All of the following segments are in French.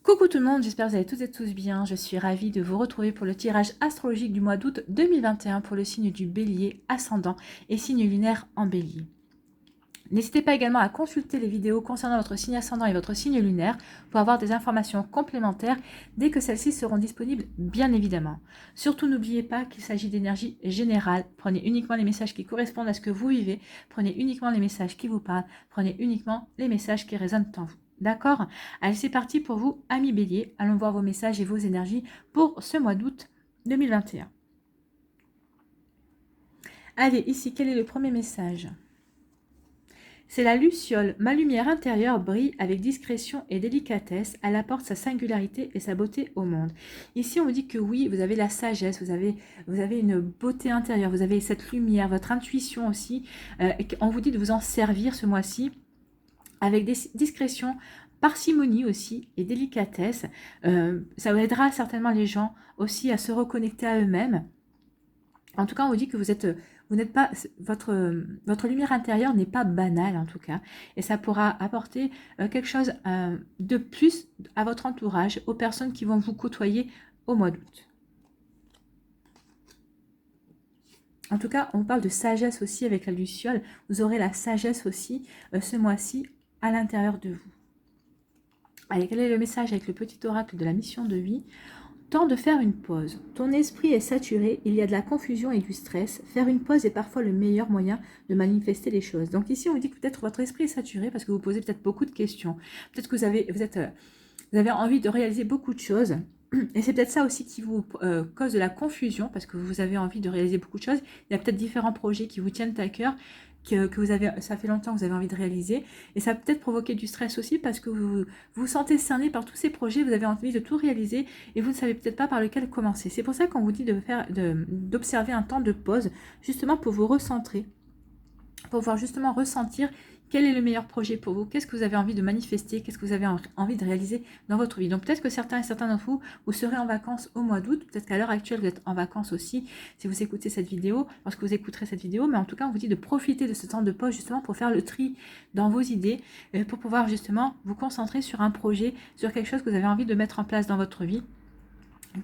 Coucou tout le monde, j'espère que vous allez toutes et tous bien. Je suis ravie de vous retrouver pour le tirage astrologique du mois d'août 2021 pour le signe du Bélier ascendant et signe lunaire en Bélier. N'hésitez pas également à consulter les vidéos concernant votre signe ascendant et votre signe lunaire pour avoir des informations complémentaires dès que celles-ci seront disponibles, bien évidemment. Surtout n'oubliez pas qu'il s'agit d'énergie générale. Prenez uniquement les messages qui correspondent à ce que vous vivez, prenez uniquement les messages qui vous parlent, prenez uniquement les messages qui résonnent en vous. D'accord? Allez, c'est parti pour vous, amis Bélier. Allons voir vos messages et vos énergies pour ce mois d'août 2021. Allez, ici, quel est le premier message ? C'est la luciole. Ma lumière intérieure brille avec discrétion et délicatesse. Elle apporte sa singularité et sa beauté au monde. Ici, on vous dit que oui, vous avez la sagesse, vous avez une beauté intérieure, vous avez cette lumière, votre intuition aussi. Et on vous dit de vous en servir ce mois-ci avec discrétion, parcimonie aussi et délicatesse. Ça aidera certainement les gens aussi à se reconnecter à eux-mêmes. En tout cas, on vous dit que vous n'êtes pas, votre lumière intérieure n'est pas banale en tout cas, et ça pourra apporter quelque chose de plus à votre entourage, aux personnes qui vont vous côtoyer au mois d'août. En tout cas, on parle de sagesse aussi avec la luciole. Vous aurez la sagesse aussi ce mois-ci à l'intérieur de vous. Allez, quel est le message avec le petit oracle de la mission de vie ? Temps de faire une pause. Ton esprit est saturé, il y a de la confusion et du stress. Faire une pause est parfois le meilleur moyen de manifester les choses. Donc ici, on vous dit que peut-être votre esprit est saturé parce que vous posez peut-être beaucoup de questions. Peut-être que vous avez envie de réaliser beaucoup de choses. Et c'est peut-être ça aussi qui vous cause de la confusion parce que vous avez envie de réaliser beaucoup de choses. Il y a peut-être différents projets qui vous tiennent à cœur, ça fait longtemps que vous avez envie de réaliser. Et ça peut peut-être provoquer du stress aussi parce que vous vous sentez cerné par tous ces projets, vous avez envie de tout réaliser et vous ne savez peut-être pas par lequel commencer. C'est pour ça qu'on vous dit d'observer un temps de pause, justement pour vous recentrer, pour pouvoir justement ressentir quel est le meilleur projet pour vous, qu'est-ce que vous avez envie de manifester, qu'est-ce que vous avez envie de réaliser dans votre vie. Donc peut-être que certains d'entre vous, vous serez en vacances au mois d'août, peut-être qu'à l'heure actuelle vous êtes en vacances aussi, si vous écoutez cette vidéo, lorsque vous écouterez cette vidéo, mais en tout cas on vous dit de profiter de ce temps de pause justement pour faire le tri dans vos idées, pour pouvoir justement vous concentrer sur un projet, sur quelque chose que vous avez envie de mettre en place dans votre vie,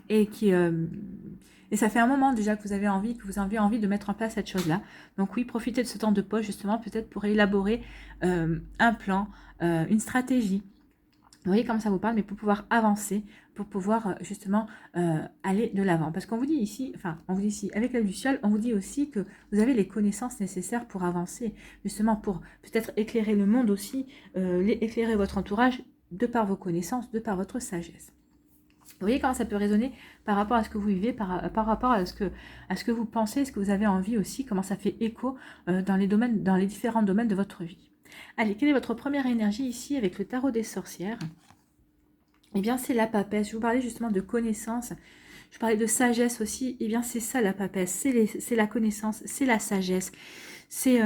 et ça fait un moment déjà que vous avez envie de mettre en place cette chose-là. Donc oui, profitez de ce temps de pause justement peut-être pour élaborer un plan, une stratégie. Vous voyez comment ça vous parle, mais pour pouvoir avancer, pour pouvoir justement aller de l'avant. Parce qu'on vous dit ici, avec la luciole, on vous dit aussi que vous avez les connaissances nécessaires pour avancer, justement pour peut-être éclairer le monde aussi, éclairer votre entourage de par vos connaissances, de par votre sagesse. Vous voyez comment ça peut résonner par rapport à ce que vous vivez, par rapport à ce que vous pensez, ce que vous avez envie aussi, comment ça fait écho dans les différents domaines de votre vie. Allez, quelle est votre première énergie ici avec le tarot des sorcières? Eh bien, c'est la papesse. Je vous parlais justement de connaissance. Je parlais de sagesse aussi. Eh bien, c'est ça la papesse. C'est la connaissance, c'est la sagesse. C'est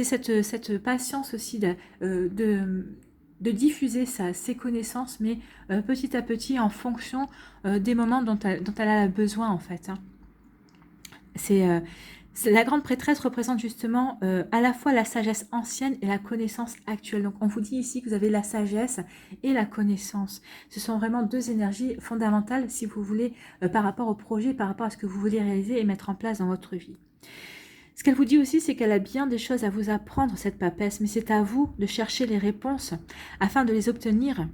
cette patience aussi de diffuser ses connaissances, mais petit à petit en fonction des moments dont elle a besoin en fait. Hein. La grande prêtresse représente justement à la fois la sagesse ancienne et la connaissance actuelle. Donc on vous dit ici que vous avez la sagesse et la connaissance. Ce sont vraiment deux énergies fondamentales si vous voulez par rapport au projet, par rapport à ce que vous voulez réaliser et mettre en place dans votre vie. Ce qu'elle vous dit aussi, c'est qu'elle a bien des choses à vous apprendre, cette papesse, mais c'est à vous de chercher les réponses afin de les obtenir.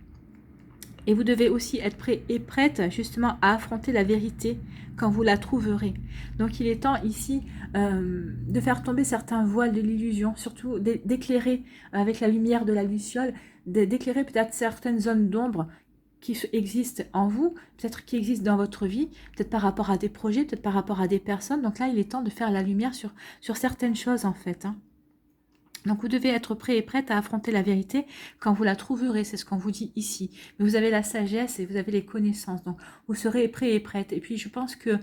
Et vous devez aussi être prêt et prête justement à affronter la vérité quand vous la trouverez. Donc il est temps ici de faire tomber certains voiles de l'illusion, surtout d'éclairer avec la lumière de la luciole, d'éclairer peut-être certaines zones d'ombre qui existent en vous, peut-être qui existent dans votre vie, peut-être par rapport à des projets, peut-être par rapport à des personnes. Donc là, il est temps de faire la lumière sur certaines choses en fait. Hein. Donc vous devez être prêt et prête à affronter la vérité quand vous la trouverez, c'est ce qu'on vous dit ici. Mais vous avez la sagesse et vous avez les connaissances, donc vous serez prêt et prête. Et puis je pense que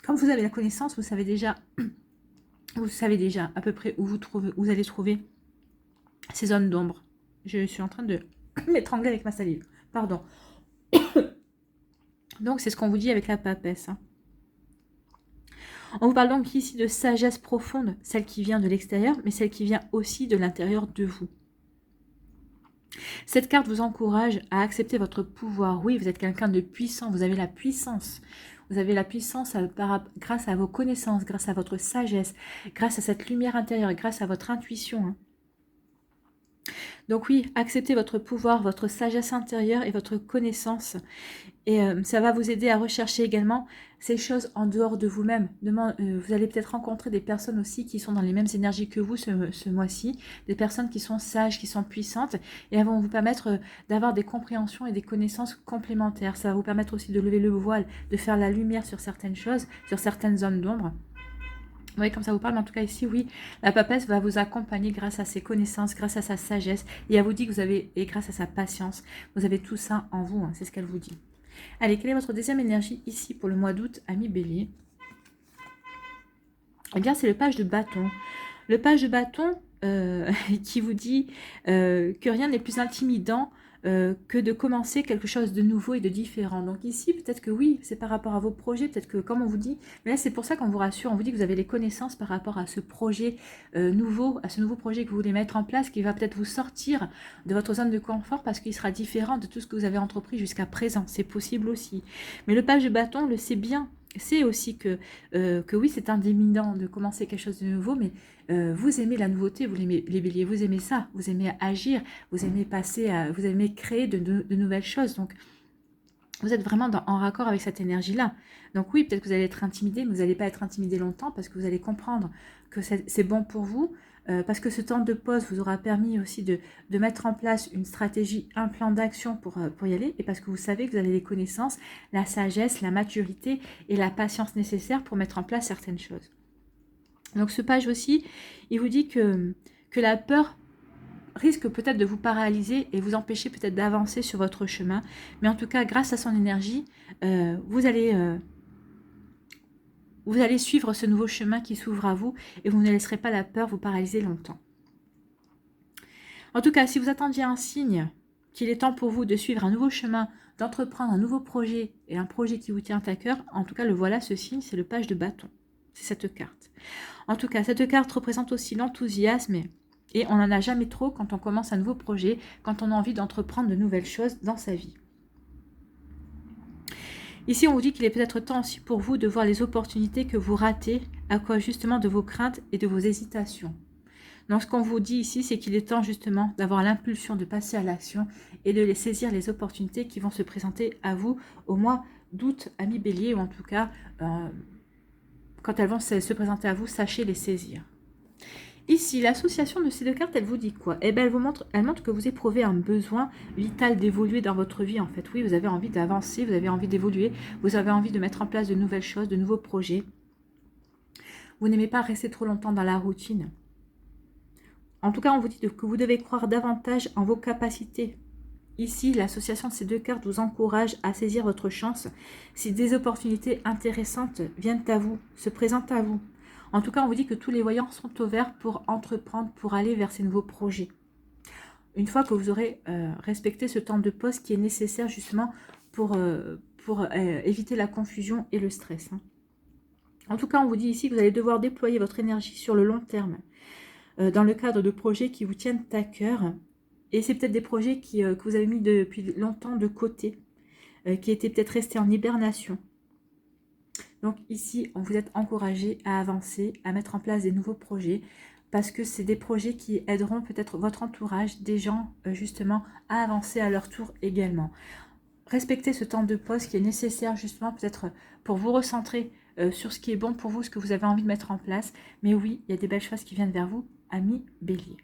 quand vous avez la connaissance, vous savez déjà à peu près où vous allez trouver ces zones d'ombre. Je suis en train de m'étrangler avec ma salive, pardon. Donc c'est ce qu'on vous dit avec la papesse. Hein. On vous parle donc ici de sagesse profonde, celle qui vient de l'extérieur, mais celle qui vient aussi de l'intérieur de vous. Cette carte vous encourage à accepter votre pouvoir. Oui, vous êtes quelqu'un de puissant, vous avez la puissance. Vous avez la puissance grâce à vos connaissances, grâce à votre sagesse, grâce à cette lumière intérieure, grâce à votre intuition. Hein. Donc oui, acceptez votre pouvoir, votre sagesse intérieure et votre connaissance. Et ça va vous aider à rechercher également ces choses en dehors de vous-même. Vous allez peut-être rencontrer des personnes aussi qui sont dans les mêmes énergies que vous ce mois-ci, des personnes qui sont sages, qui sont puissantes, et elles vont vous permettre d'avoir des compréhensions et des connaissances complémentaires. Ça va vous permettre aussi de lever le voile, de faire la lumière sur certaines choses, sur certaines zones d'ombre. Vous voyez comme ça vous parle, mais en tout cas ici, oui, la papesse va vous accompagner grâce à ses connaissances, grâce à sa sagesse, et elle vous dit que vous avez, et grâce à sa patience, vous avez tout ça en vous, hein, c'est ce qu'elle vous dit. Allez, quelle est votre deuxième énergie ici pour le mois d'août, ami Bélier? Eh bien, c'est le page de bâton. Le page de bâton qui vous dit que rien n'est plus intimidant que de commencer quelque chose de nouveau et de différent. Donc ici, peut-être que oui, c'est par rapport à vos projets, peut-être que comme on vous dit, mais là c'est pour ça qu'on vous rassure, on vous dit que vous avez les connaissances par rapport à ce projet nouveau, à ce nouveau projet que vous voulez mettre en place, qui va peut-être vous sortir de votre zone de confort parce qu'il sera différent de tout ce que vous avez entrepris jusqu'à présent. C'est possible aussi. Mais le page de bâton le sait bien. C'est aussi que oui, c'est indéminant de commencer quelque chose de nouveau, mais vous aimez la nouveauté, vous aimez les béliers, vous aimez ça, vous aimez agir, vous aimez vous aimez créer de nouvelles choses. Donc, vous êtes vraiment en raccord avec cette énergie-là. Donc oui, peut-être que vous allez être intimidé, mais vous n'allez pas être intimidé longtemps parce que vous allez comprendre que c'est bon pour vous, parce que ce temps de pause vous aura permis aussi de mettre en place une stratégie, un plan d'action pour y aller, et parce que vous savez que vous avez les connaissances, la sagesse, la maturité et la patience nécessaires pour mettre en place certaines choses. Donc ce page aussi, il vous dit que la peur risque peut-être de vous paralyser et vous empêcher peut-être d'avancer sur votre chemin. Mais en tout cas, grâce à son énergie, vous allez suivre ce nouveau chemin qui s'ouvre à vous et vous ne laisserez pas la peur vous paralyser longtemps. En tout cas, si vous attendiez un signe qu'il est temps pour vous de suivre un nouveau chemin, d'entreprendre un nouveau projet et un projet qui vous tient à cœur, en tout cas, le voilà, ce signe, c'est le page de bâton. C'est cette carte. En tout cas, cette carte représente aussi l'enthousiasme et on n'en a jamais trop quand on commence un nouveau projet, quand on a envie d'entreprendre de nouvelles choses dans sa vie. Ici, on vous dit qu'il est peut-être temps aussi pour vous de voir les opportunités que vous ratez à cause justement de vos craintes et de vos hésitations. Donc, ce qu'on vous dit ici, c'est qu'il est temps justement d'avoir l'impulsion de passer à l'action et de saisir les opportunités qui vont se présenter à vous au mois d'août, ami Bélier, ou en tout cas, quand elles vont se présenter à vous, sachez les saisir. Ici, l'association de ces deux cartes, elle vous dit quoi? Eh bien, elle montre que vous éprouvez un besoin vital d'évoluer dans votre vie, en fait. Oui, vous avez envie d'avancer, vous avez envie d'évoluer, vous avez envie de mettre en place de nouvelles choses, de nouveaux projets. Vous n'aimez pas rester trop longtemps dans la routine. En tout cas, on vous dit que vous devez croire davantage en vos capacités. Ici, l'association de ces deux cartes vous encourage à saisir votre chance si des opportunités intéressantes viennent à vous, se présentent à vous. En tout cas, on vous dit que tous les voyants sont ouverts pour entreprendre, pour aller vers ces nouveaux projets. Une fois que vous aurez respecté ce temps de pause qui est nécessaire justement pour éviter la confusion et le stress. Hein. En tout cas, on vous dit ici que vous allez devoir déployer votre énergie sur le long terme dans le cadre de projets qui vous tiennent à cœur. Et c'est peut-être des projets que vous avez mis depuis longtemps de côté, qui étaient peut-être restés en hibernation. Donc ici, on vous êtes encouragé à avancer, à mettre en place des nouveaux projets, parce que c'est des projets qui aideront peut-être votre entourage, des gens justement, à avancer à leur tour également. Respectez ce temps de pause qui est nécessaire justement peut-être pour vous recentrer sur ce qui est bon pour vous, ce que vous avez envie de mettre en place. Mais oui, il y a des belles choses qui viennent vers vous, amis Bélier.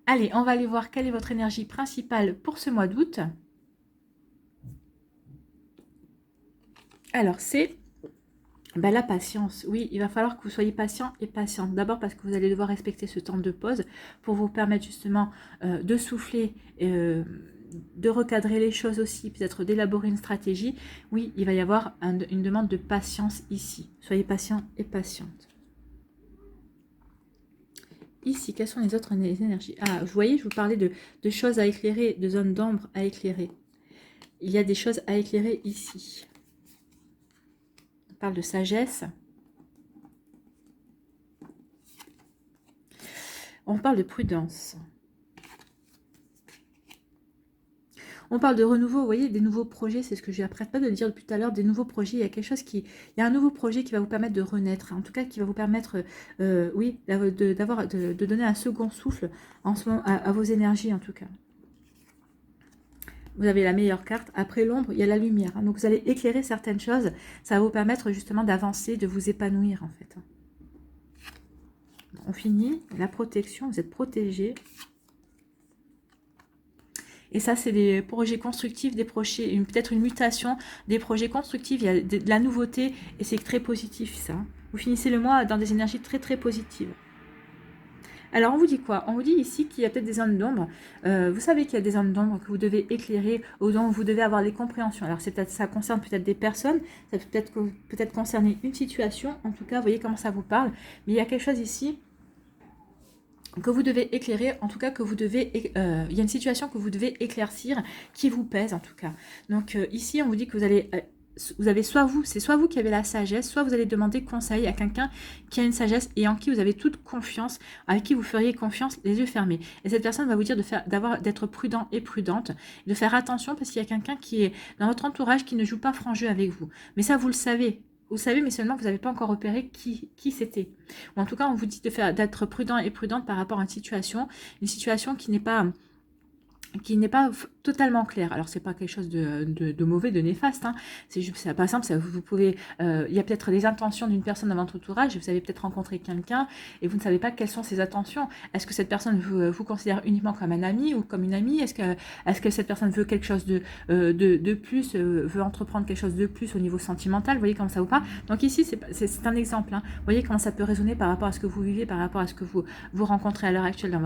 Allez, on va aller voir quelle est votre énergie principale pour ce mois d'août. Alors, c'est la patience. Oui, il va falloir que vous soyez patient et patiente. D'abord parce que vous allez devoir respecter ce temps de pause pour vous permettre justement de souffler, de recadrer les choses aussi, peut-être d'élaborer une stratégie. Oui, il va y avoir une demande de patience ici. Soyez patient et patiente. Ici, quelles sont les autres énergies? Ah, vous voyez, je vous parlais de choses à éclairer, de zones d'ombre à éclairer. Il y a des choses à éclairer ici. On parle de sagesse. On parle de prudence. On parle de renouveau, vous voyez, des nouveaux projets, c'est ce que j'apprête pas de le dire depuis tout à l'heure, des nouveaux projets, il y a quelque chose il y a un nouveau projet qui va vous permettre de renaître, en tout cas qui va vous permettre, oui, de donner un second souffle en ce moment, à vos énergies en tout cas. Vous avez la meilleure carte. Après l'ombre, il y a la lumière. Hein. Donc, vous allez éclairer certaines choses. Ça va vous permettre justement d'avancer, de vous épanouir, en fait. On finit. La protection. Vous êtes protégé. Et ça, c'est des projets constructifs, des projets, peut-être une mutation, des projets constructifs. Il y a de la nouveauté et c'est très positif, ça. Vous finissez le mois dans des énergies très, très positives. Alors, on vous dit quoi? On vous dit ici qu'il y a peut-être des zones d'ombre. Vous savez qu'il y a des zones d'ombre que vous devez éclairer ou dont vous devez avoir des compréhensions. Alors, ça concerne peut-être des personnes, ça peut peut-être concerner une situation. En tout cas, vous voyez comment ça vous parle. Mais il y a quelque chose ici que vous devez éclairer, en tout cas que vous devez, il y a une situation que vous devez éclaircir qui vous pèse en tout cas. Donc ici, on vous dit que vous avez c'est soit vous qui avez la sagesse, soit vous allez demander conseil à quelqu'un qui a une sagesse et en qui vous avez toute confiance, avec qui vous feriez confiance les yeux fermés. Et cette personne va vous dire d'être prudent et prudente, de faire attention parce qu'il y a quelqu'un qui est dans votre entourage qui ne joue pas franc jeu avec vous. Mais ça, vous le savez. Vous savez, mais seulement vous n'avez pas encore repéré qui c'était. Ou en tout cas, on vous dit d'être prudent et prudente par rapport à une situation qui n'est pas totalement clair. Alors, c'est pas quelque chose de mauvais, de néfaste. Hein. C'est juste, c'est pas simple. Vous pouvez, il y a peut-être les intentions d'une personne dans votre entourage. Vous avez peut-être rencontré quelqu'un et vous ne savez pas quelles sont ses intentions. Est-ce que cette personne vous considère uniquement comme un ami ou comme une amie? Est-ce que cette personne veut quelque chose de plus, veut entreprendre quelque chose de plus au niveau sentimental? Vous voyez comment ça vous parle? Donc ici, c'est un exemple. Hein. Vous voyez comment ça peut résonner par rapport à ce que vous vivez, par rapport à ce que vous rencontrez à l'heure actuelle dans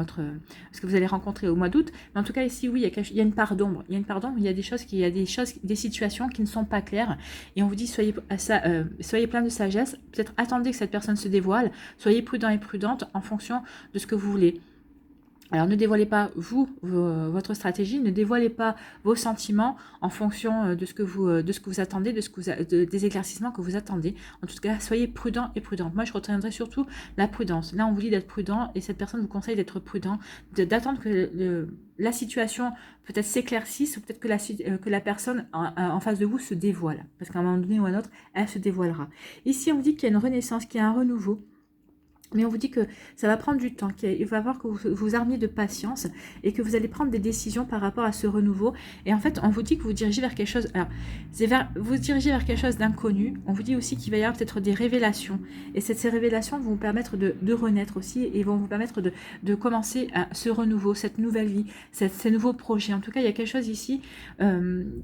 ce que vous allez rencontrer au mois d'août. Mais en tout cas, ici, oui, il y a une part d'ombre. Il y a une part d'ombre, il y a des situations qui ne sont pas claires. Et on vous dit, soyez plein de sagesse. Peut-être attendez que cette personne se dévoile. Soyez prudent et prudente en fonction de ce que vous voulez. Alors, ne dévoilez pas, votre stratégie, ne dévoilez pas vos sentiments en fonction de ce que vous attendez, des éclaircissements que vous attendez. En tout cas, soyez prudent et prudente. Moi, je retiendrai surtout la prudence. Là, on vous dit d'être prudent et cette personne vous conseille d'être prudent, d'attendre que la situation peut-être s'éclaircisse ou peut-être que la personne en face de vous se dévoile. Parce qu'à un moment donné ou à un autre, elle se dévoilera. Ici, on vous dit qu'il y a une renaissance, qu'il y a un renouveau. Mais on vous dit que ça va prendre du temps, qu'il va falloir que vous vous armiez de patience et que vous allez prendre des décisions par rapport à ce renouveau. Et en fait, on vous dit que vous dirigez vers quelque chose. Alors, vous dirigez vers quelque chose d'inconnu. On vous dit aussi qu'il va y avoir peut-être des révélations. Et ces révélations vont vous permettre de renaître aussi et vont vous permettre de commencer à ce renouveau, cette nouvelle vie, ces nouveaux projets. En tout cas, il y a quelque chose ici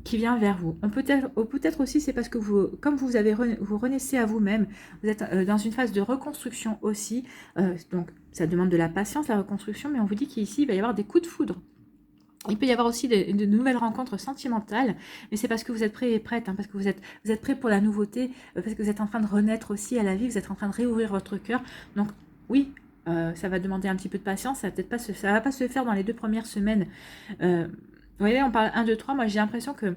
qui vient vers vous. Peut-être aussi, c'est parce que comme vous renaissez à vous-même, vous êtes dans une phase de reconstruction aussi. Donc ça demande de la patience, la reconstruction, mais on vous dit qu'ici il va y avoir des coups de foudre. Il peut y avoir aussi de nouvelles rencontres sentimentales, mais c'est parce que vous êtes prêts et prêtes, hein, parce que vous êtes prêts pour la nouveauté, parce que vous êtes en train de renaître aussi à la vie, vous êtes en train de réouvrir votre cœur. Donc oui, ça va demander un petit peu de patience, ça va pas se faire dans les 2 premières semaines. Vous voyez, on parle 1, 2, 3, moi j'ai l'impression que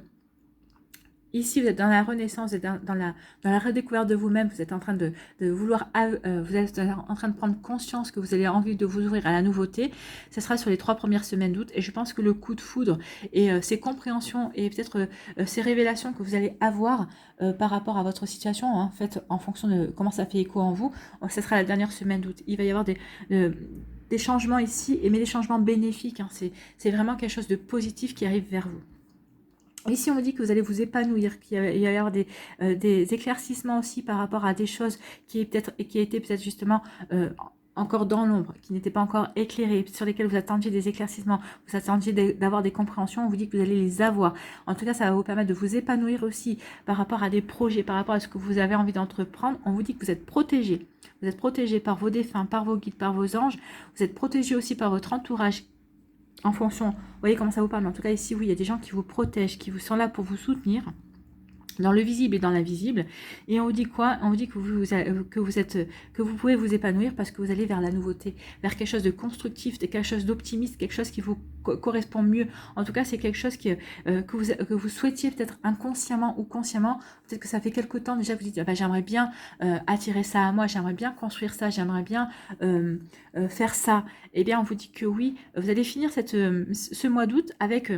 ici, vous êtes dans la renaissance, vous êtes dans la redécouverte de vous-même, vous êtes en train de vouloir, vous êtes en train de prendre conscience que vous avez envie de vous ouvrir à la nouveauté. Ce sera sur les 3 premières semaines d'août et je pense que le coup de foudre et ces compréhensions et peut-être ces révélations que vous allez avoir par rapport à votre situation, hein, en fait, en fonction de comment ça fait écho en vous, ce sera la dernière semaine d'août. Il va y avoir des changements ici, mais des changements bénéfiques. Hein, c'est vraiment quelque chose de positif qui arrive vers vous. Ici, on vous dit que vous allez vous épanouir, qu'il va y avoir des éclaircissements aussi par rapport à des choses qui étaient peut-être justement encore dans l'ombre, qui n'étaient pas encore éclairées, sur lesquelles vous attendiez des éclaircissements, vous attendiez d'avoir des compréhensions, on vous dit que vous allez les avoir. En tout cas, ça va vous permettre de vous épanouir aussi par rapport à des projets, par rapport à ce que vous avez envie d'entreprendre. On vous dit que vous êtes protégé. Vous êtes protégé par vos défunts, par vos guides, par vos anges. Vous êtes protégé aussi par votre entourage. En fonction, vous voyez comment ça vous parle. En tout cas, ici, oui, il y a des gens qui vous protègent, qui sont là pour vous soutenir. dans le visible et dans l'invisible. Et on vous dit quoi? On vous dit que vous pouvez vous épanouir parce que vous allez vers la nouveauté, vers quelque chose de constructif, de quelque chose d'optimiste, quelque chose qui vous correspond mieux. En tout cas, c'est quelque chose que vous souhaitiez peut-être inconsciemment ou consciemment. Peut-être que ça fait quelque temps déjà que vous dites, ah ben, j'aimerais bien attirer ça à moi, j'aimerais bien construire ça, j'aimerais bien faire ça. Eh bien, on vous dit que oui, vous allez finir ce mois d'août avec...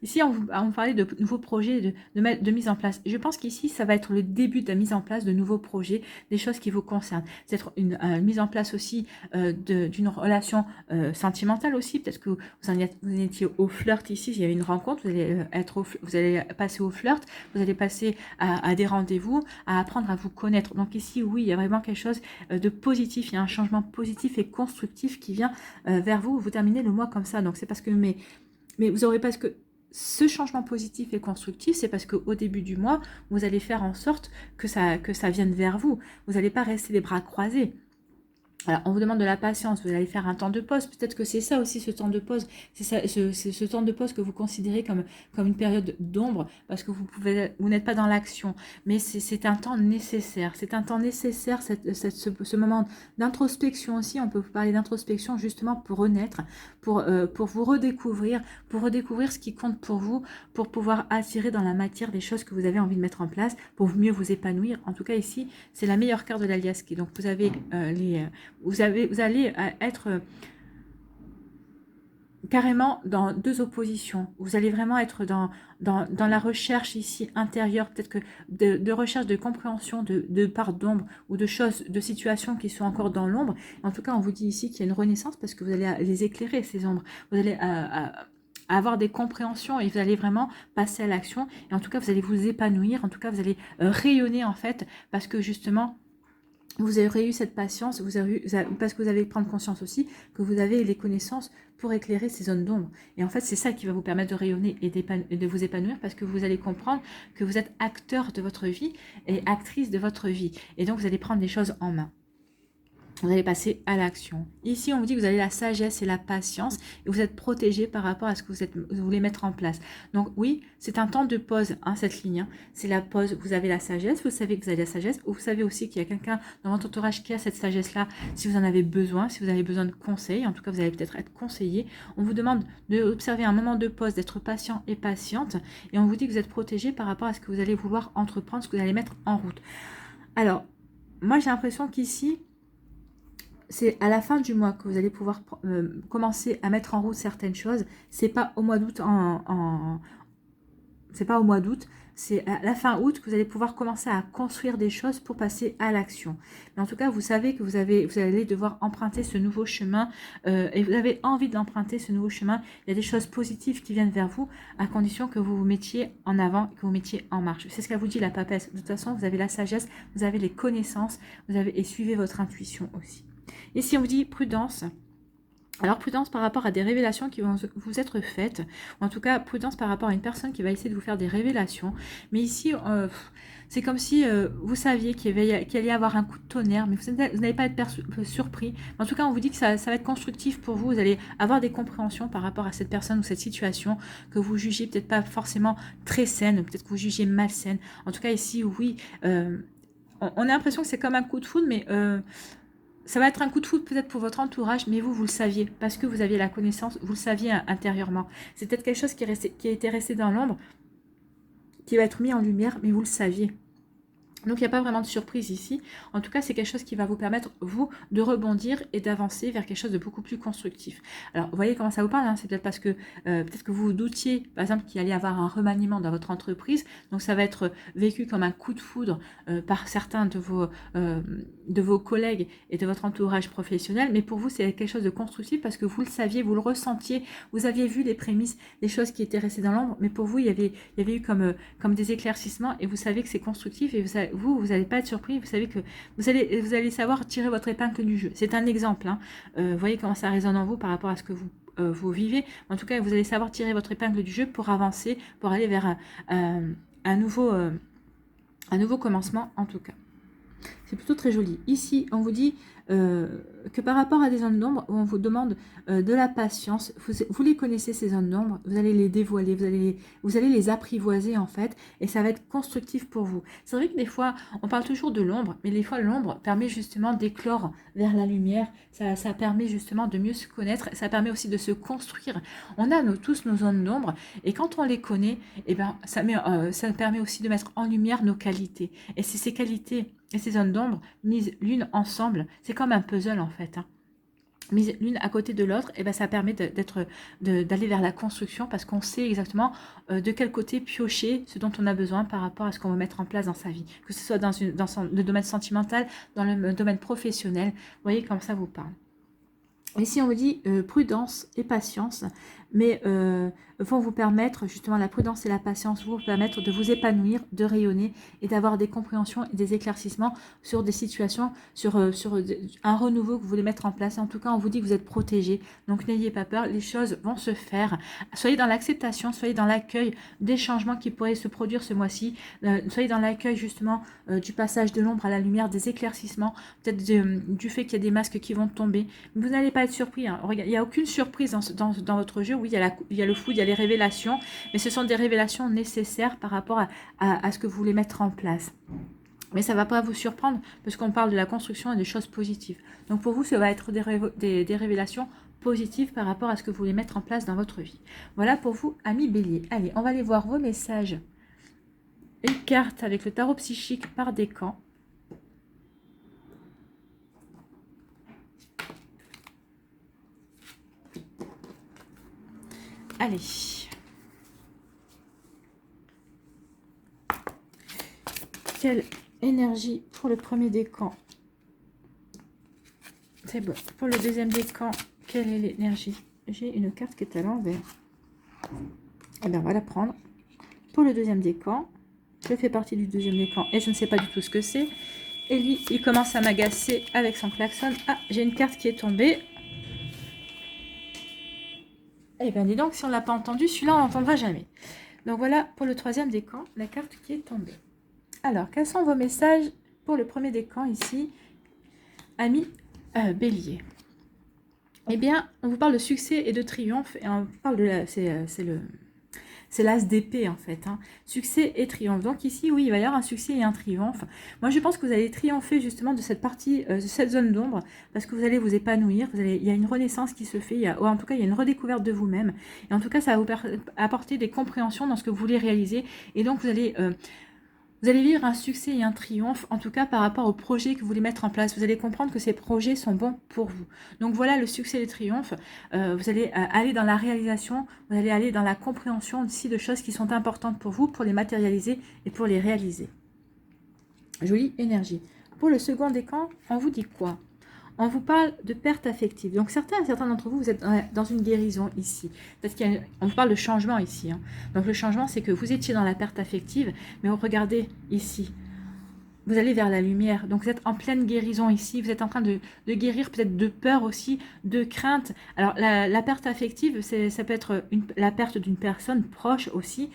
ici, on parlait de nouveaux projets, de mise en place. Je pense qu'ici, ça va être le début de la mise en place de nouveaux projets, des choses qui vous concernent. C'est être une mise en place aussi d'une relation sentimentale aussi. Peut-être que vous étiez au flirt ici, il y a une rencontre, vous allez passer au flirt, vous allez passer à des rendez-vous, à apprendre à vous connaître. Donc ici, oui, il y a vraiment quelque chose de positif, il y a un changement positif et constructif qui vient vers vous. Vous terminez le mois comme ça. Donc c'est parce que... Mais vous aurez parce que ce changement positif et constructif, c'est parce qu'au début du mois, vous allez faire en sorte que ça vienne vers vous. Vous n'allez pas rester les bras croisés. Alors, on vous demande de la patience, vous allez faire un temps de pause. Peut-être que c'est ça aussi, ce temps de pause. C'est ce temps de pause que vous considérez comme une période d'ombre parce que vous n'êtes pas dans l'action. Mais c'est un temps nécessaire. C'est un temps nécessaire, ce moment d'introspection aussi. On peut parler d'introspection justement pour renaître, pour vous redécouvrir, pour redécouvrir ce qui compte pour vous, pour pouvoir attirer dans la matière des choses que vous avez envie de mettre en place, pour mieux vous épanouir. En tout cas, ici, c'est la meilleure carte de l'Aliaski. Donc, vous avez vous allez être carrément dans deux oppositions. Vous allez vraiment être dans la recherche ici intérieure, peut-être que de recherche de compréhension de parts d'ombre ou de choses, de situations qui sont encore dans l'ombre. En tout cas, on vous dit ici qu'il y a une renaissance parce que vous allez les éclairer, ces ombres. Vous allez avoir des compréhensions et vous allez vraiment passer à l'action. Et en tout cas, vous allez vous épanouir. En tout cas, vous allez rayonner en fait parce que justement, vous aurez eu cette patience, parce que vous allez prendre conscience aussi que vous avez les connaissances pour éclairer ces zones d'ombre. Et en fait, c'est ça qui va vous permettre de rayonner et de vous épanouir parce que vous allez comprendre que vous êtes acteur de votre vie et actrice de votre vie. Et donc, vous allez prendre les choses en main. Vous allez passer à l'action. Ici, on vous dit que vous avez la sagesse et la patience et vous êtes protégé par rapport à ce que vous voulez mettre en place. Donc oui, c'est un temps de pause, hein, cette ligne. Hein. C'est la pause. Vous avez la sagesse, vous savez que vous avez la sagesse. Vous savez aussi qu'il y a quelqu'un dans votre entourage qui a cette sagesse-là si vous en avez besoin, si vous avez besoin de conseils. En tout cas, vous allez peut-être être conseillé. On vous demande d'observer un moment de pause, d'être patient et patiente. Et on vous dit que vous êtes protégé par rapport à ce que vous allez vouloir entreprendre, ce que vous allez mettre en route. Alors, moi, j'ai l'impression qu'ici, c'est à la fin du mois que vous allez pouvoir commencer à mettre en route certaines choses. C'est pas au mois d'août c'est pas au mois d'août, c'est à la fin août que vous allez pouvoir commencer à construire des choses pour passer à l'action. Mais en tout cas, vous savez que vous allez devoir emprunter ce nouveau chemin et vous avez envie d'emprunter ce nouveau chemin. Il y a des choses positives qui viennent vers vous à condition que vous vous mettiez en avant, que vous vous mettiez en marche. C'est ce qu'elle vous dit la papesse. De toute façon, vous avez la sagesse, vous avez les connaissances, et suivez votre intuition aussi. Et si on vous dit prudence, alors prudence par rapport à des révélations qui vont vous être faites, ou en tout cas prudence par rapport à une personne qui va essayer de vous faire des révélations. Mais ici, c'est comme si vous saviez qu'il allait y avoir un coup de tonnerre, mais vous n'allez pas être surpris. En tout cas, on vous dit que ça va être constructif pour vous. Vous allez avoir des compréhensions par rapport à cette personne ou cette situation que vous jugez peut-être pas forcément très saine, ou peut-être que vous jugez malsaine. En tout cas, ici, oui, on a l'impression que c'est comme un coup de foudre, mais... ça va être un coup de foudre peut-être pour votre entourage, mais vous le saviez, parce que vous aviez la connaissance, vous le saviez intérieurement. C'est peut-être quelque chose qui a été resté dans l'ombre, qui va être mis en lumière, mais vous le saviez. Donc, il n'y a pas vraiment de surprise ici. En tout cas, c'est quelque chose qui va vous permettre, vous, de rebondir et d'avancer vers quelque chose de beaucoup plus constructif. Alors, vous voyez comment ça vous parle, hein. C'est peut-être parce que vous vous doutiez, par exemple, qu'il allait y avoir un remaniement dans votre entreprise. Donc, ça va être vécu comme un coup de foudre par certains de vos collègues et de votre entourage professionnel. Mais pour vous, c'est quelque chose de constructif parce que vous le saviez, vous le ressentiez. Vous aviez vu les prémices, les choses qui étaient restées dans l'ombre. Mais pour vous, il y avait eu comme des éclaircissements et vous savez que c'est constructif et vous n'allez pas être surpris, vous savez que vous allez savoir tirer votre épingle du jeu. C'est un exemple, hein. Vous voyez comment ça résonne en vous par rapport à ce que vous vivez. En tout cas, vous allez savoir tirer votre épingle du jeu pour avancer, pour aller vers un nouveau commencement en tout cas. C'est plutôt très joli. Ici, on vous dit que par rapport à des zones d'ombre où on vous demande de la patience, vous les connaissez ces zones d'ombre, vous allez les dévoiler, vous allez les apprivoiser en fait, et ça va être constructif pour vous. C'est vrai que des fois, on parle toujours de l'ombre, mais des fois l'ombre permet justement d'éclore vers la lumière, ça permet justement de mieux se connaître, ça permet aussi de se construire. On a tous nos zones d'ombre, et quand on les connaît, eh ben, ça permet aussi de mettre en lumière nos qualités. Et c'est ces qualités et ces zones d'ombre mises l'une ensemble, c'est comme un puzzle en fait, hein. Mises l'une à côté de l'autre, et ben ça permet d'aller vers la construction parce qu'on sait exactement de quel côté piocher ce dont on a besoin par rapport à ce qu'on veut mettre en place dans sa vie, que ce soit dans le domaine sentimental, dans le domaine professionnel. Vous voyez comme ça vous parle. Ici, on vous dit prudence et patience, mais vont vous permettre, justement, la prudence et la patience vont vous permettre de vous épanouir, de rayonner et d'avoir des compréhensions et des éclaircissements sur des situations, sur un renouveau que vous voulez mettre en place. En tout cas, on vous dit que vous êtes protégé, donc n'ayez pas peur, les choses vont se faire. Soyez dans l'acceptation, soyez dans l'accueil des changements qui pourraient se produire ce mois-ci, soyez dans l'accueil, justement, du passage de l'ombre à la lumière, des éclaircissements, peut-être du fait qu'il y a des masques qui vont tomber. Vous n'allez pas être surpris, hein. Regarde, il n'y a aucune surprise dans votre jeu. Oui, il y a le fou, il y a les révélations, mais ce sont des révélations nécessaires par rapport à ce que vous voulez mettre en place. Mais ça ne va pas vous surprendre parce qu'on parle de la construction et des choses positives. Donc pour vous, ça va être des révélations positives par rapport à ce que vous voulez mettre en place dans votre vie. Voilà pour vous, amis Bélier. Allez, on va aller voir vos messages. Une carte avec le tarot psychique par décan. Allez. Quelle énergie pour le premier décan? C'est bon. Pour le deuxième décan, quelle est l'énergie? J'ai une carte qui est à l'envers. Eh bien, on va la prendre. Pour le deuxième décan, je fais partie du deuxième décan et je ne sais pas du tout ce que c'est. Et lui, il commence à m'agacer avec son klaxon. Ah, j'ai une carte qui est tombée. Eh bien, dis donc, si on ne l'a pas entendu, celui-là, on ne l'entendra jamais. Donc voilà, pour le troisième décan, la carte qui est tombée. Alors, quels sont vos messages pour le premier décan ici, amis Bélier? Eh bien, on vous parle de succès et de triomphe. Et on parle de c'est l'as d'épée en fait, hein. Succès et triomphe. Donc ici, oui, il va y avoir un succès et un triomphe. Moi, je pense que vous allez triompher justement de cette partie, de cette zone d'ombre, parce que vous allez vous épanouir. Il y a une renaissance qui se fait, ou en tout cas, il y a une redécouverte de vous-même. Et en tout cas, ça va vous apporter des compréhensions dans ce que vous voulez réaliser. Et donc, vous allez vivre un succès et un triomphe, en tout cas par rapport aux projets que vous voulez mettre en place. Vous allez comprendre que ces projets sont bons pour vous. Donc voilà le succès et le triomphe. Vous allez aller dans la réalisation, vous allez aller dans la compréhension aussi de choses qui sont importantes pour vous, pour les matérialiser et pour les réaliser. Jolie énergie. Pour le second décan, on vous dit quoi? On vous parle de perte affective. Donc certains d'entre vous, vous êtes dans une guérison ici. Parce qu'on vous parle de changement ici, hein. Donc le changement, c'est que vous étiez dans la perte affective, mais regardez ici. Vous allez vers la lumière. Donc vous êtes en pleine guérison ici. Vous êtes en train de guérir peut-être de peur aussi, de crainte. Alors la perte affective, ça peut être la perte d'une personne proche aussi.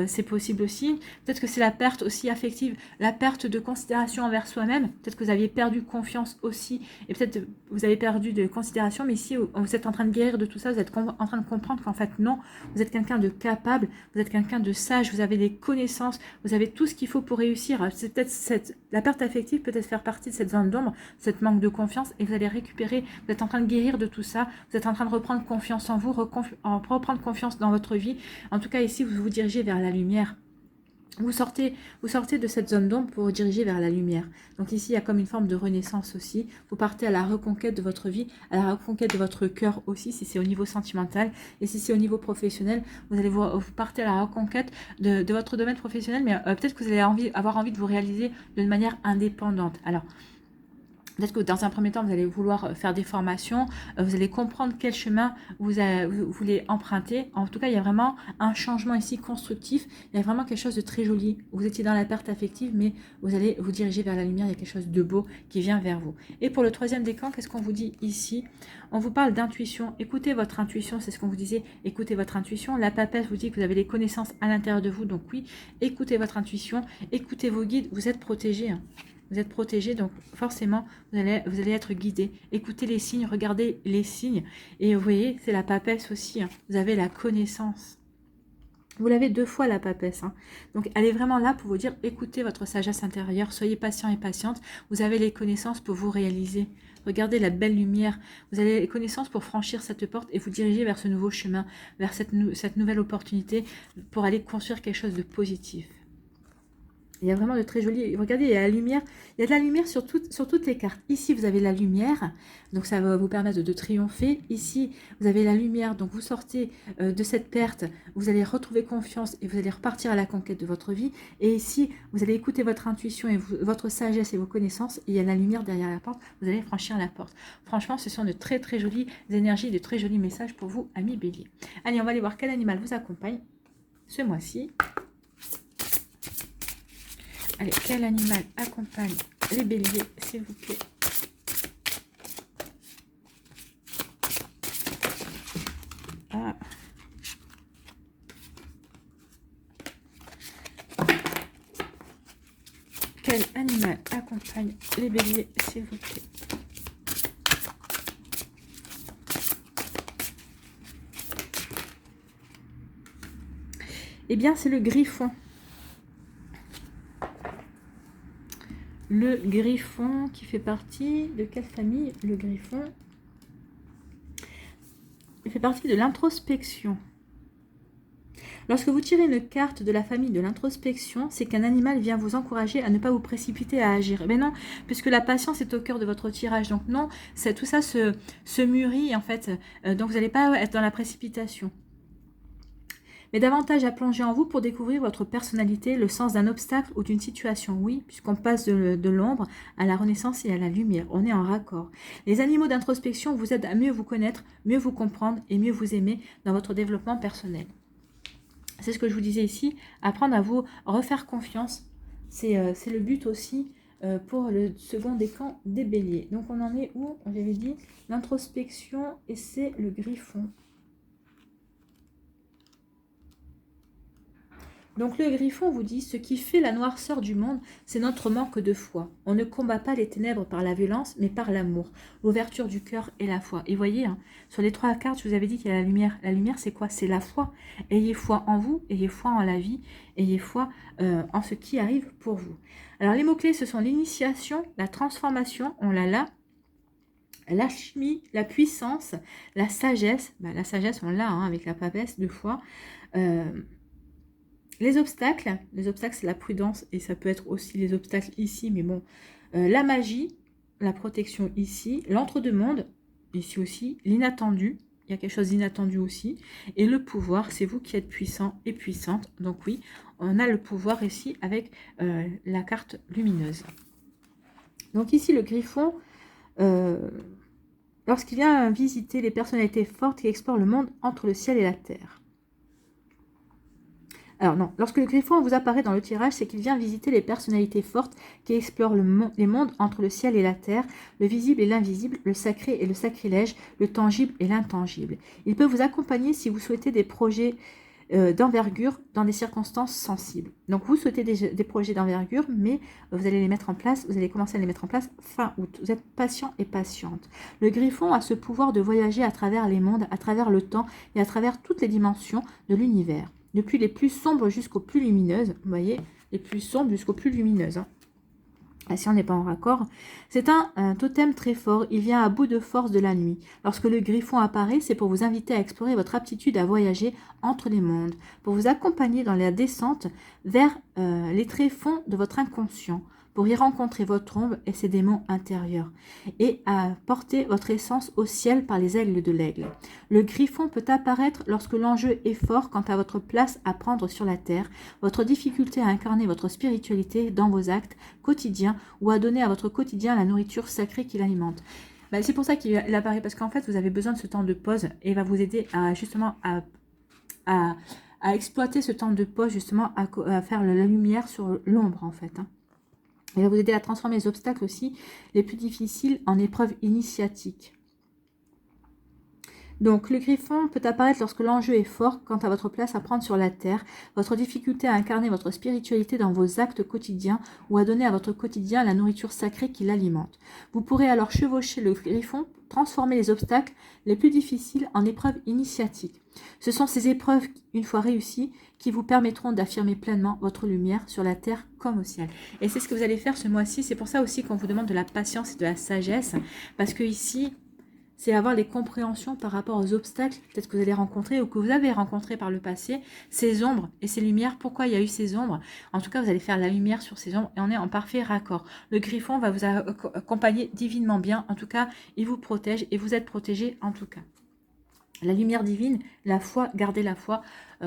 C'est possible aussi. Peut-être que c'est la perte aussi affective, la perte de considération envers soi-même. Peut-être que vous aviez perdu confiance aussi. Et peut-être vous avez perdu de considération. Mais ici, vous êtes en train de guérir de tout ça. Vous êtes en train de comprendre qu'en fait, non. Vous êtes quelqu'un de capable. Vous êtes quelqu'un de sage. Vous avez des connaissances. Vous avez tout ce qu'il faut pour réussir. C'est peut-être la perte affective peut-être faire partie de cette zone d'ombre, cette manque de confiance, et vous allez récupérer, vous êtes en train de guérir de tout ça, vous êtes en train de reprendre confiance en vous, reprendre confiance dans votre vie. En tout cas, ici, vous vous dirigez vers la lumière. Vous sortez de cette zone d'ombre pour vous diriger vers la lumière. Donc ici, il y a comme une forme de renaissance aussi. Vous partez à la reconquête de votre vie, à la reconquête de votre cœur aussi, si c'est au niveau sentimental. Et si c'est au niveau professionnel, vous partez à la reconquête de votre domaine professionnel, mais peut-être que vous allez avoir envie de vous réaliser d'une manière indépendante. Alors, peut-être que dans un premier temps, vous allez vouloir faire des formations, vous allez comprendre quel chemin vous voulez emprunter. En tout cas, il y a vraiment un changement ici constructif. Il y a vraiment quelque chose de très joli. Vous étiez dans la perte affective, mais vous allez vous diriger vers la lumière. Il y a quelque chose de beau qui vient vers vous. Et pour le troisième décan, qu'est-ce qu'on vous dit ici? On vous parle d'intuition. Écoutez votre intuition, c'est ce qu'on vous disait. Écoutez votre intuition. La papesse vous dit que vous avez des connaissances à l'intérieur de vous. Donc oui, écoutez votre intuition, écoutez vos guides. Vous êtes protégés, hein. Vous êtes protégé, donc forcément, vous allez être guidé. Écoutez les signes, regardez les signes. Et vous voyez, c'est la papesse aussi. Hein. Vous avez la connaissance. Vous l'avez 2 fois la papesse. Hein. Donc, elle est vraiment là pour vous dire, écoutez votre sagesse intérieure, soyez patient et patiente. Vous avez les connaissances pour vous réaliser. Regardez la belle lumière. Vous avez les connaissances pour franchir cette porte et vous diriger vers ce nouveau chemin, vers cette nouvelle opportunité pour aller construire quelque chose de positif. Il y a vraiment de très jolis... Regardez, il y a la lumière. Il y a de la lumière sur toutes les cartes. Ici, vous avez la lumière. Donc, ça va vous permettre de triompher. Ici, vous avez la lumière. Donc, vous sortez de cette perte. Vous allez retrouver confiance et vous allez repartir à la conquête de votre vie. Et ici, vous allez écouter votre intuition et votre sagesse et vos connaissances. Et il y a la lumière derrière la porte. Vous allez franchir la porte. Franchement, ce sont de très, très jolies énergies, de très jolis messages pour vous, amis béliers. Allez, on va aller voir quel animal vous accompagne ce mois-ci. Allez, quel animal accompagne les béliers, s'il vous plaît? Ah. Quel animal accompagne les béliers, s'il vous plaît? Eh bien, c'est le griffon. Le griffon qui fait partie de quelle famille? Le griffon, il fait partie de l'introspection. Lorsque vous tirez une carte de la famille de l'introspection, c'est qu'un animal vient vous encourager à ne pas vous précipiter à agir. Mais non, puisque la patience est au cœur de votre tirage. Donc non, tout ça se mûrit en fait. Donc vous n'allez pas être dans la précipitation. Mais davantage à plonger en vous pour découvrir votre personnalité, le sens d'un obstacle ou d'une situation. Oui, puisqu'on passe de l'ombre à la renaissance et à la lumière. On est en raccord. Les animaux d'introspection vous aident à mieux vous connaître, mieux vous comprendre et mieux vous aimer dans votre développement personnel. C'est ce que je vous disais ici, apprendre à vous refaire confiance. C'est le but aussi pour le second décan des béliers. Donc on en est où? J'avais dit l'introspection et c'est le griffon. Donc le griffon vous dit, ce qui fait la noirceur du monde, c'est notre manque de foi. On ne combat pas les ténèbres par la violence, mais par l'amour, l'ouverture du cœur et la foi. Et voyez, hein, sur les 3 cartes, je vous avais dit qu'il y a la lumière. La lumière, c'est quoi? C'est la foi. Ayez foi en vous, ayez foi en la vie, ayez foi en ce qui arrive pour vous. Alors les mots-clés, ce sont l'initiation, la transformation, on l'a là, l'alchimie, la puissance, la sagesse. La sagesse, on l'a hein, avec la papesse, 2 fois. Les obstacles c'est la prudence et ça peut être aussi les obstacles ici, mais bon, la magie, la protection ici, l'entre-deux-mondes, ici aussi, l'inattendu, il y a quelque chose d'inattendu aussi, et le pouvoir, c'est vous qui êtes puissant et puissante, donc oui, on a le pouvoir ici avec la carte lumineuse. Donc ici, le griffon, lorsqu'il vient visiter les personnalités fortes qui explorent le monde entre le ciel et la terre. Alors non, lorsque le griffon vous apparaît dans le tirage, c'est qu'il vient visiter les personnalités fortes qui explorent les mondes entre le ciel et la terre, le visible et l'invisible, le sacré et le sacrilège, le tangible et l'intangible. Il peut vous accompagner si vous souhaitez des projets d'envergure dans des circonstances sensibles. Donc vous souhaitez des projets d'envergure, mais vous allez les mettre en place, vous allez commencer à les mettre en place fin août. Vous êtes patient et patiente. Le griffon a ce pouvoir de voyager à travers les mondes, à travers le temps et à travers toutes les dimensions de l'univers. Depuis les plus sombres jusqu'aux plus lumineuses. Vous voyez, les plus sombres jusqu'aux plus lumineuses. Hein. Si on n'est pas en raccord. C'est un totem très fort. Il vient à bout de force de la nuit. Lorsque le griffon apparaît, c'est pour vous inviter à explorer votre aptitude à voyager entre les mondes. Pour vous accompagner dans la descente vers les tréfonds de votre inconscient. Pour y rencontrer votre ombre et ses démons intérieurs, et à porter votre essence au ciel par les aigles de l'aigle. Le griffon peut apparaître lorsque l'enjeu est fort quant à votre place à prendre sur la terre, votre difficulté à incarner votre spiritualité dans vos actes quotidiens ou à donner à votre quotidien la nourriture sacrée qui l'alimente. C'est pour ça qu'il apparaît, parce qu'en fait, vous avez besoin de ce temps de pause et il va vous aider à justement à exploiter ce temps de pause, justement à faire la lumière sur l'ombre en fait. Hein. Il va vous aider à transformer les obstacles aussi les plus difficiles en épreuves initiatiques. Donc, le griffon peut apparaître lorsque l'enjeu est fort quant à votre place à prendre sur la terre, votre difficulté à incarner votre spiritualité dans vos actes quotidiens ou à donner à votre quotidien la nourriture sacrée qui l'alimente. Vous pourrez alors chevaucher le griffon, transformer les obstacles les plus difficiles en épreuves initiatiques. Ce sont ces épreuves, une fois réussies, qui vous permettront d'affirmer pleinement votre lumière sur la terre comme au ciel. Et c'est ce que vous allez faire ce mois-ci. C'est pour ça aussi qu'on vous demande de la patience et de la sagesse, parce que ici, c'est avoir les compréhensions par rapport aux obstacles peut-être que vous allez rencontrer ou que vous avez rencontrés par le passé, ces ombres et ces lumières, pourquoi il y a eu ces ombres. En tout cas, vous allez faire la lumière sur ces ombres et on est en parfait raccord. Le griffon va vous accompagner divinement bien, en tout cas, il vous protège et vous êtes protégé en tout cas. La lumière divine, la foi, gardez la foi.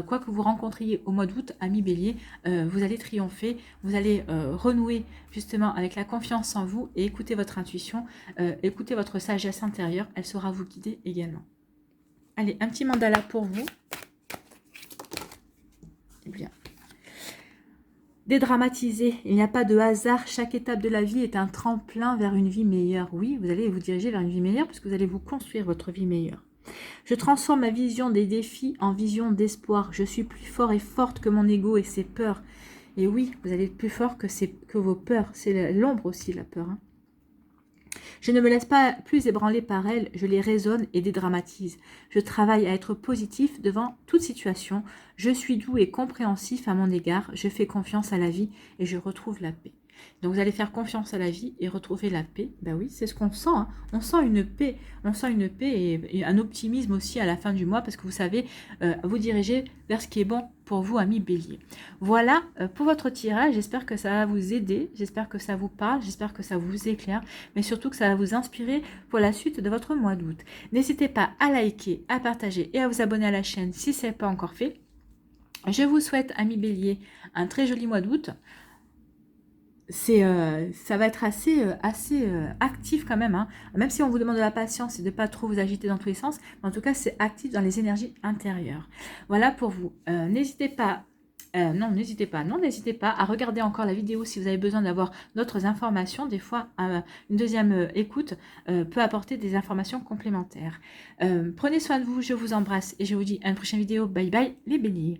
Quoi que vous rencontriez au mois d'août, amis bélier, vous allez triompher, vous allez renouer justement avec la confiance en vous et écoutez votre intuition, écoutez votre sagesse intérieure, elle saura vous guider également. Allez, un petit mandala pour vous. Eh bien, dédramatiser, il n'y a pas de hasard, chaque étape de la vie est un tremplin vers une vie meilleure. Oui, vous allez vous diriger vers une vie meilleure puisque vous allez vous construire votre vie meilleure. Je transforme ma vision des défis en vision d'espoir. Je suis plus fort et forte que mon ego et ses peurs. Et oui, vous allez être plus fort que vos peurs. C'est l'ombre aussi, la peur. Hein. Je ne me laisse pas plus ébranler par elles. Je les raisonne et dédramatise. Je travaille à être positif devant toute situation. Je suis doux et compréhensif à mon égard. Je fais confiance à la vie et je retrouve la paix. Donc vous allez faire confiance à la vie et retrouver la paix. Ben oui, c'est ce qu'on sent. Hein. On sent une paix. On sent une paix et un optimisme aussi à la fin du mois parce que vous savez vous diriger vers ce qui est bon pour vous, amis bélier. Voilà pour votre tirage. J'espère que ça va vous aider. J'espère que ça vous parle. J'espère que ça vous éclaire. Mais surtout que ça va vous inspirer pour la suite de votre mois d'août. N'hésitez pas à liker, à partager et à vous abonner à la chaîne si ce n'est pas encore fait. Je vous souhaite, amis bélier, un très joli mois d'août. Ça va être assez actif quand même, hein. Même si on vous demande de la patience et de ne pas trop vous agiter dans tous les sens, mais en tout cas c'est actif dans les énergies intérieures. Voilà pour vous. N'hésitez pas à regarder encore la vidéo si vous avez besoin d'avoir d'autres informations. Des fois, une deuxième écoute peut apporter des informations complémentaires. Prenez soin de vous, je vous embrasse et je vous dis à une prochaine vidéo. Bye bye les béliers.